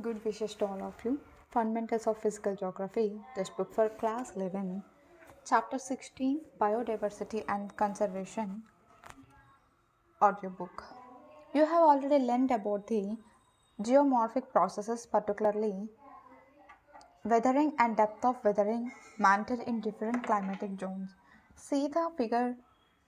Good wishes to all of you. Fundamentals of Physical Geography, textbook for class 11, chapter 16, Biodiversity and Conservation, audiobook. You have already learned about the geomorphic processes, particularly weathering and depth of weathering mantle in different climatic zones. See the figure,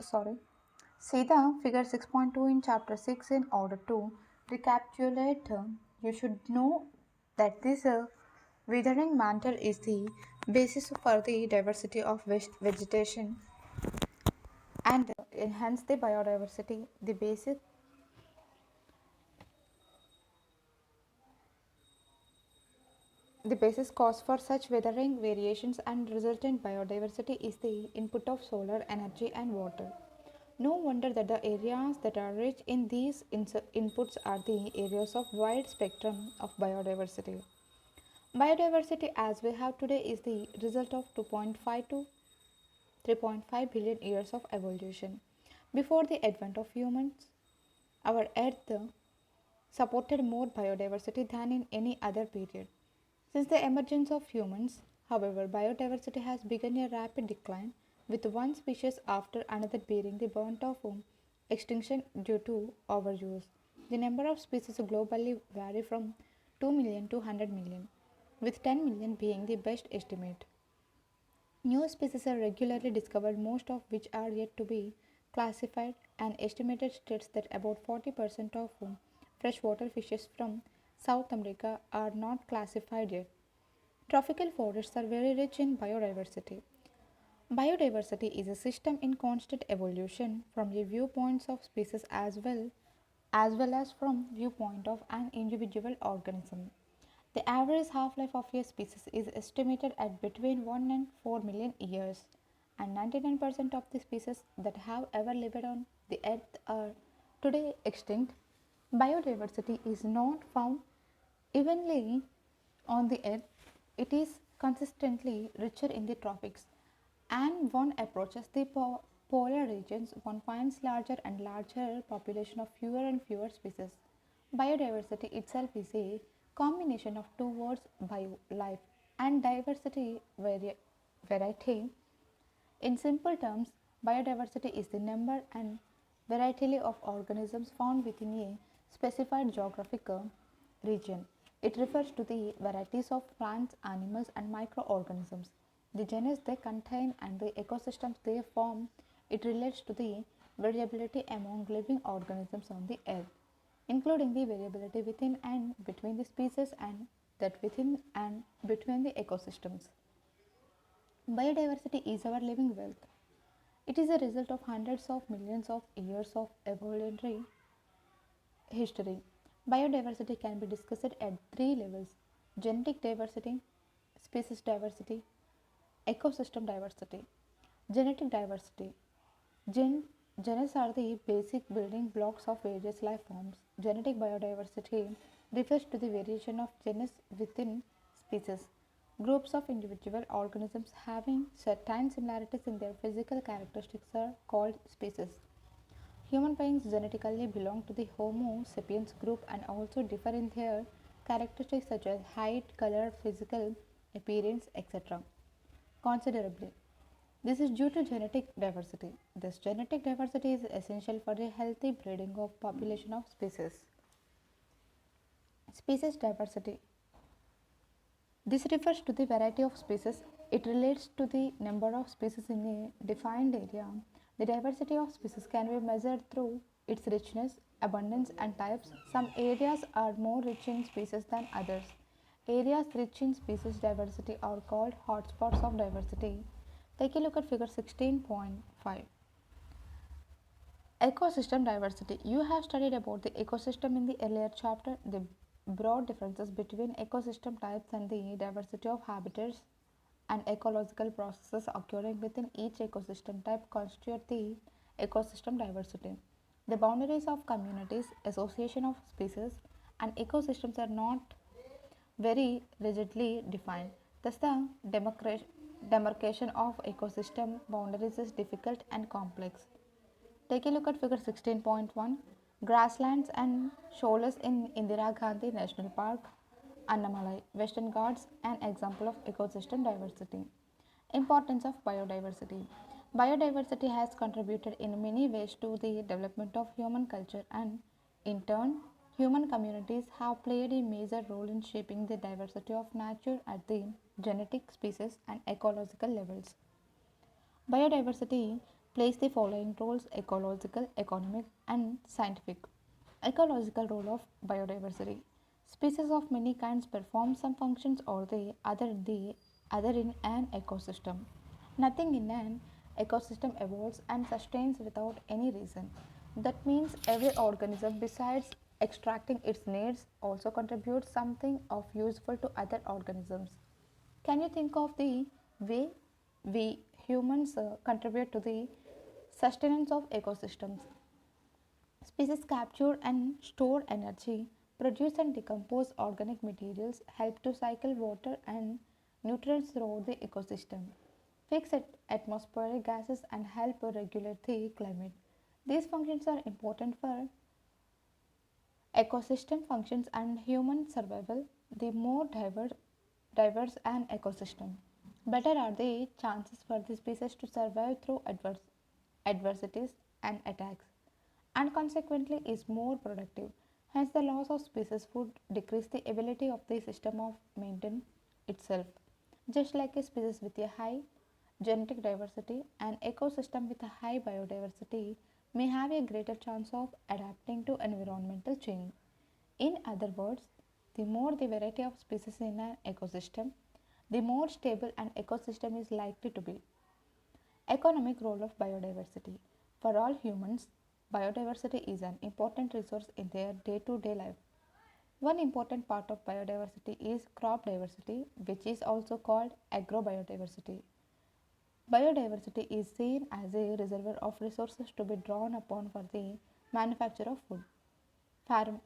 sorry, See the figure 6.2 in chapter 6 in order to recapitulate. You should know that this withering mantle is the basis for the diversity of vegetation and enhance the biodiversity. The basis cause for such weathering variations and resultant biodiversity is the input of solar energy and water. No wonder that the areas that are rich in these inputs are the areas of wide spectrum of biodiversity. Biodiversity as we have today is the result of 2.5 to 3.5 billion years of evolution. Before the advent of humans, our earth supported more biodiversity than in any other period. Since the emergence of humans, however, biodiversity has begun a rapid decline, with one species after another bearing the brunt of extinction due to overuse. The number of species globally vary from 2 million to 100 million, with 10 million being the best estimate. New species are regularly discovered, most of which are yet to be classified, and estimated states that about 40% of freshwater fishes from South America are not classified yet. Tropical forests are very rich in biodiversity. Biodiversity is a system in constant evolution from the viewpoints of species as well as from viewpoint of an individual organism. The average half-life of a species is estimated at between 1 and 4 million years, and 99% of the species that have ever lived on the earth are today extinct. Biodiversity is not found evenly on the earth. It is consistently richer in the tropics, and one approaches the polar regions, one finds larger and larger population of fewer and fewer species. Biodiversity itself is a combination of two words, bio, life, and diversity, variety. In simple terms, biodiversity is the number and variety of organisms found within a specified geographic region. It refers to the varieties of plants, animals, and microorganisms, the genus they contain, and the ecosystems they form. It relates to the variability among living organisms on the earth, including the variability within and between the species and that within and between the ecosystems. Biodiversity is our living wealth. It is a result of hundreds of millions of years of evolutionary history. Biodiversity can be discussed at three levels: genetic diversity, species diversity, ecosystem diversity. Genetic diversity. Genus are the basic building blocks of various life forms. Genetic biodiversity refers to the variation of genus within species. Groups of individual organisms having certain similarities in their physical characteristics are called species. Human beings genetically belong to the Homo sapiens group and also differ in their characteristics such as height, color, physical appearance, etc. considerably. This is due to genetic diversity. This genetic diversity is essential for the healthy breeding of population of species. Species diversity. This refers to the variety of species. It relates to the number of species in a defined area. The diversity of species can be measured through its richness, abundance, and types. Some areas are more rich in species than others. Areas rich in species diversity are called hotspots of diversity. Take a look at figure 16.5. Ecosystem diversity. You have studied about the ecosystem in the earlier chapter. The broad differences between ecosystem types and the diversity of habitats and ecological processes occurring within each ecosystem type constitute the ecosystem diversity. The boundaries of communities, association of species, and ecosystems are not very rigidly defined. Thus, the demarcation of ecosystem boundaries is difficult and complex. Take a look at figure 16.1. Grasslands and shoals in Indira Gandhi National Park Annamalai, Western Ghats, an example of ecosystem diversity. Importance of biodiversity. Biodiversity has contributed in many ways to the development of human culture, and in turn, human communities have played a major role in shaping the diversity of nature at the genetic, species, and ecological levels. Biodiversity plays the following roles: ecological, economic, and scientific. Ecological role of biodiversity. Species of many kinds perform some functions or the other in an ecosystem. Nothing in an ecosystem evolves and sustains without any reason. That means every organism, besides extracting its needs, also contributes something of useful to other organisms. Can you think of the way we humans contribute to the sustenance of ecosystems? Species capture and store energy, produce and decompose organic materials, help to cycle water and nutrients throughout the ecosystem, fix atmospheric gases, and help regulate the climate. These functions are important for ecosystem functions and human survival. The more diverse an ecosystem, better are the chances for the species to survive through adversities and attacks, and consequently is more productive. Hence, the loss of species would decrease the ability of the system of maintain itself. Just like a species with a high genetic diversity, an ecosystem with a high biodiversity may have a greater chance of adapting to environmental change. In other words, the more the variety of species in an ecosystem, the more stable an ecosystem is likely to be. Economic role of biodiversity. For all humans, biodiversity is an important resource in their day to day life. One important part of biodiversity is crop diversity, which is also called agrobiodiversity. Biodiversity is seen as a reservoir of resources to be drawn upon for the manufacture of food, pharm-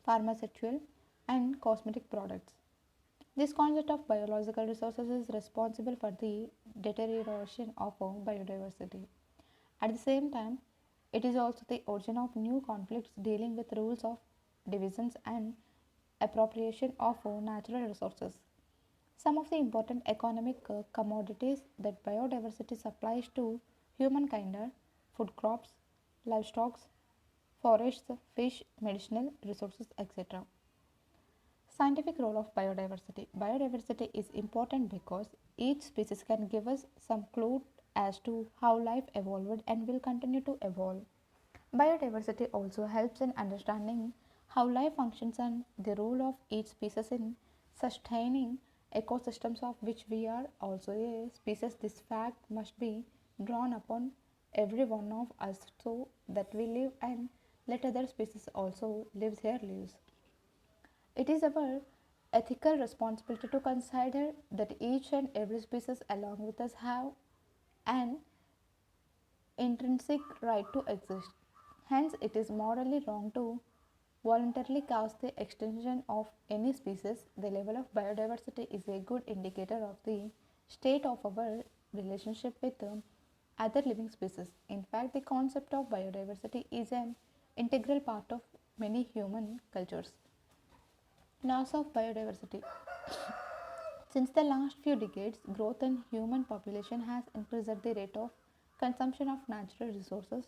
pharmaceutical, and cosmetic products. This concept of biological resources is responsible for the deterioration of our biodiversity. At the same time, it is also the origin of new conflicts dealing with rules of divisions and appropriation of our natural resources. Some of the important economic commodities that biodiversity supplies to humankind are food crops, livestock, forests, fish, medicinal resources, etc. Scientific role of biodiversity. Biodiversity is important because each species can give us some clue as to how life evolved and will continue to evolve. Biodiversity also helps in understanding how life functions and the role of each species in sustaining ecosystems of which we are also a species. This fact must be drawn upon every one of us so that we live and let other species also live their lives. It is our ethical responsibility to consider that each and every species along with us have an intrinsic right to exist. Hence, it is morally wrong to voluntarily cause the extinction of any species. The level of biodiversity is a good indicator of the state of our relationship with other living species. In fact, the concept of biodiversity is an integral part of many human cultures. Loss of biodiversity. Since the last few decades, growth in human population has increased at the rate of consumption of natural resources.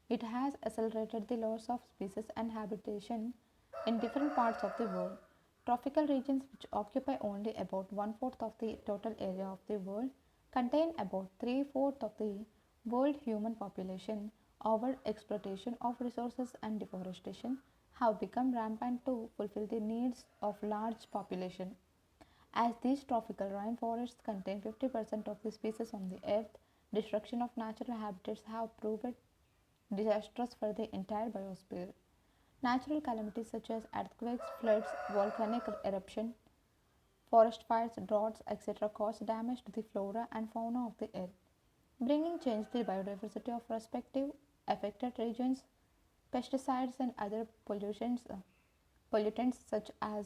It has accelerated the loss of species and habitation in different parts of the world. Tropical regions, which occupy only about one fourth of the total area of the world, contain about three-fourths of the world human population. Over exploitation of resources and deforestation have become rampant to fulfill the needs of large population. As these tropical rainforests contain 50% of the species on the earth, destruction of natural habitats have proved disastrous for the entire biosphere. Natural calamities such as earthquakes, floods, volcanic eruption, forest fires, droughts, etc. cause damage to the flora and fauna of the earth, bringing change to the biodiversity of respective affected regions. Pesticides and other pollutants such as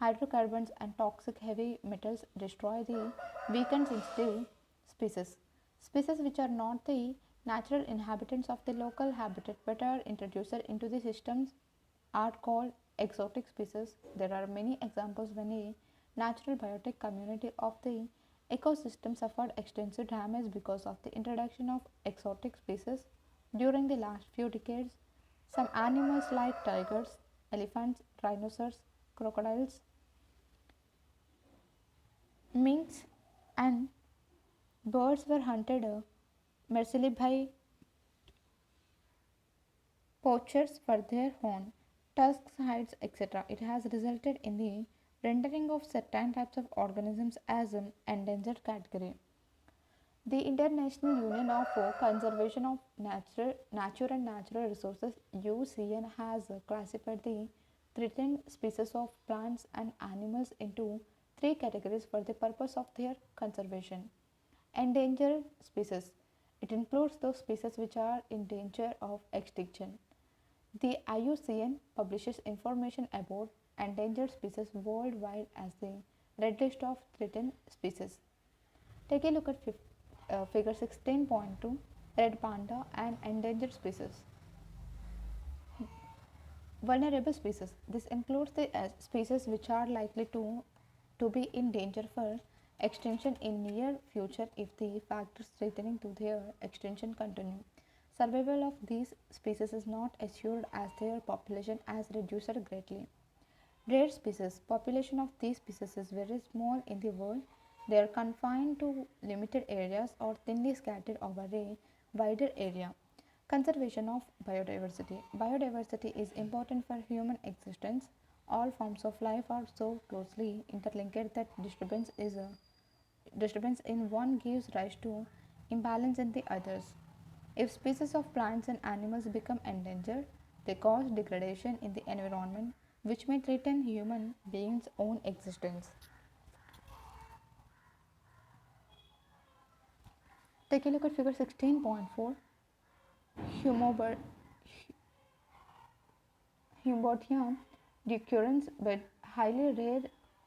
hydrocarbons and toxic heavy metals destroy the weakened sensitive species. Species which are not the natural inhabitants of the local habitat but are introduced into the systems are called exotic species. There are many examples when a natural biotic community of the ecosystem suffered extensive damage because of the introduction of exotic species during the last few decades. Some animals like tigers, elephants, rhinoceros, crocodiles, minks, and birds were hunted mercilessly by poachers for their horn, tusks, hides, etc. It has resulted in the rendering of certain types of organisms as an endangered category. The International Union of Conservation of Nature and Natural Resources (UCN) has classified the threatened species of plants and animals into three categories for the purpose of their conservation. Endangered species. It includes those species which are in danger of extinction. The IUCN publishes information about endangered species worldwide as the Red List of Threatened Species. Take a look at figure 16.2, red panda and endangered species. Vulnerable species. This includes the species which are likely to be in danger for extinction in near future if the factors threatening to their extinction continue. Survival of these species is not assured as their population has reduced greatly. Rare species. Population of these species is very small in the world. They are confined to limited areas or thinly scattered over a wider area. Conservation of biodiversity. Biodiversity is important for human existence. All forms of life are so closely interlinked that disturbance in one gives rise to imbalance in the others. If species of plants and animals become endangered, they cause degradation in the environment which may threaten human beings' own existence. Take a look at figure 16.4. Humober- Humboldt decurrens with highly rare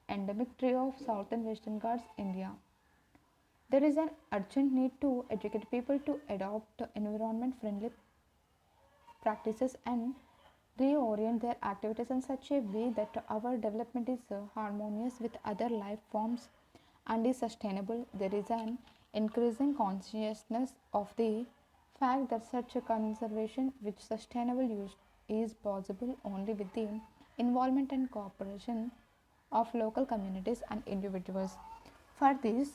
endemic tree of southern western Ghats, India. There is an urgent need to educate people to adopt environment friendly practices and reorient their activities in such a way that our development is harmonious with other life forms and is sustainable. There is an increasing consciousness of the fact that such a conservation with sustainable use is possible only with the involvement and cooperation of local communities and individuals. For this,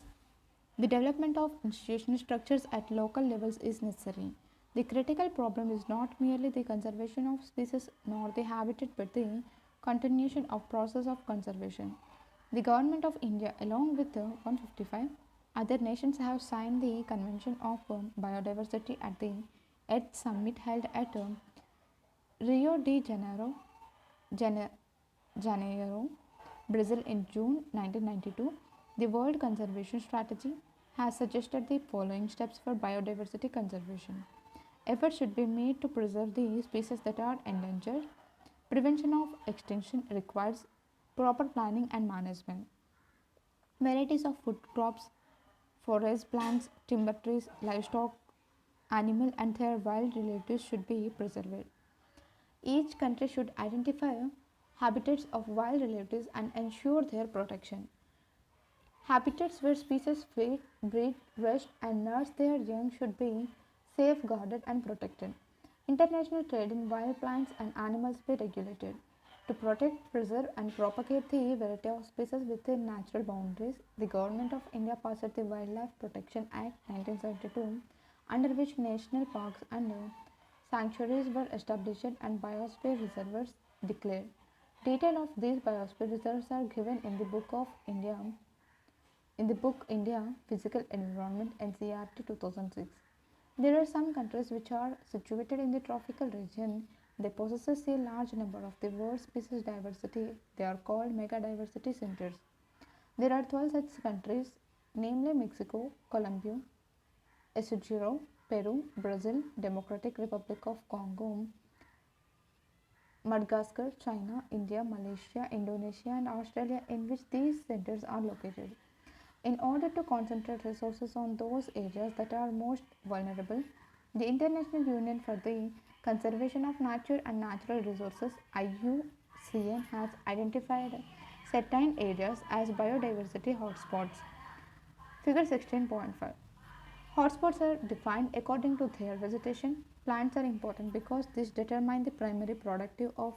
the development of institutional structures at local levels is necessary. The critical problem is not merely the conservation of species nor the habitat but the continuation of process of conservation. The government of India along with 155 other nations have signed the Convention of Biodiversity at the Earth Summit held at Rio de Janeiro, Brazil in June 1992. The World Conservation Strategy has suggested the following steps for biodiversity conservation. Efforts should be made to preserve the species that are endangered. Prevention of extinction requires proper planning and management. Varieties of food crops, forest plants, timber trees, livestock, animal and their wild relatives should be preserved. Each country should identify habitats of wild relatives and ensure their protection. Habitats where species feed, breed, rest, and nurse their young should be safeguarded and protected. International trade in wild plants and animals be regulated. To protect, preserve, and propagate the variety of species within natural boundaries, the Government of India passed the Wildlife Protection Act 1972, under which national parks and sanctuaries were established and biosphere reserves declared. Details of these biosphere reserves are given in the book India Physical Environment NCERT 2006. There are some countries which are situated in the tropical region. They possess a large number of the world's species diversity. They are called mega diversity centers. There are 12 such countries, namely Mexico, Colombia, Ecuador, Peru, Brazil, Democratic Republic of Congo, Madagascar, China, India, Malaysia, Indonesia, and Australia, in which these centers are located. In order to concentrate resources on those areas that are most vulnerable, the International Union for the Conservation of Nature and Natural Resources (IUCN) UNCN has identified certain areas as biodiversity hotspots. Figure 16.5. Hotspots are defined according to their vegetation. Plants are important because these determine the primary productive of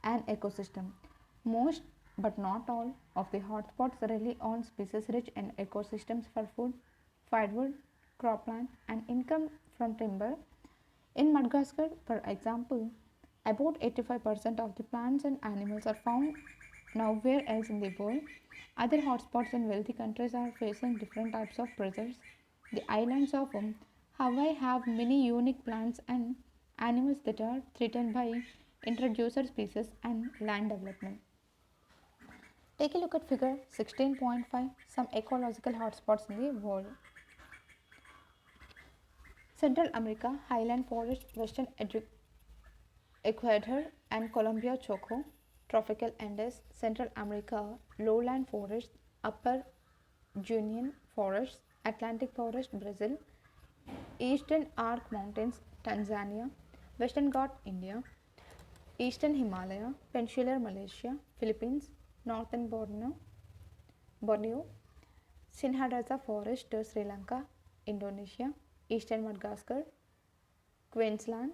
an ecosystem. Most but not all of the hotspots rely on species rich in ecosystems for food, firewood, cropland, and income from timber. In Madagascar, for example, about 85% of the plants and animals are found nowhere else in the world. Other hotspots in wealthy countries are facing different types of pressures. The islands of Hawaii have many unique plants and animals that are threatened by introduced species and land development. Take a look at figure 16.5, some ecological hotspots in the world. Central America, highland forest, western Ecuador and Colombia Choco, tropical Andes, Central America, lowland forests, upper Julian forests, Atlantic forest, Brazil, Eastern Arc Mountains, Tanzania, Western Ghat, India, Eastern Himalaya, Peninsular Malaysia, Philippines, Northern Borneo, Sinhadasa Forest, Sri Lanka, Indonesia, Eastern Madagascar, Queensland,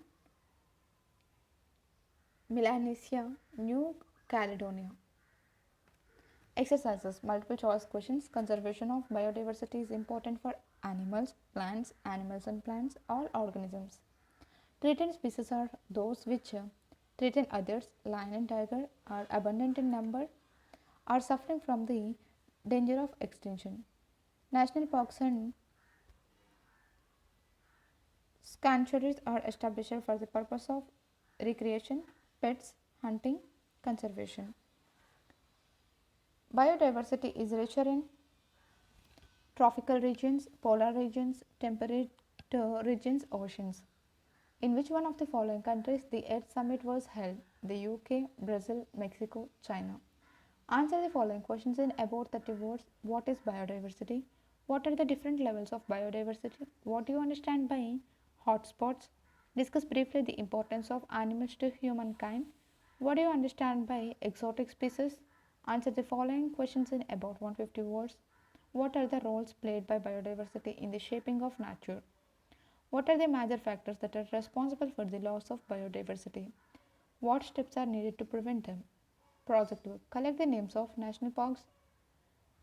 Melanesia, New Caledonia. Exercises, multiple choice questions. Conservation of biodiversity is important for animals and plants, all organisms. Threatened species are those which threaten others. Lion and tiger are abundant in number, are suffering from the danger of extinction. National parks and sanctuaries are established for the purpose of recreation, pets, hunting, conservation. Biodiversity is richer in tropical regions, polar regions, temperate regions, oceans. In which one of the following countries the Earth Summit was held? The UK, Brazil, Mexico, China. Answer the following questions in about 30 words. What is biodiversity? What are the different levels of biodiversity? What do you understand by hotspots? Discuss briefly the importance of animals to humankind. What do you understand by exotic species? Answer the following questions in about 150 words. What are the roles played by biodiversity in the shaping of nature? What are the major factors that are responsible for the loss of biodiversity? What steps are needed to prevent them? Project work. Collect the names of national parks,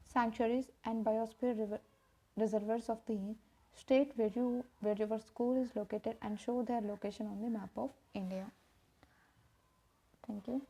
sanctuaries, and biosphere reservoirs of the state where your school is located and show their location on the map of India. Thank you.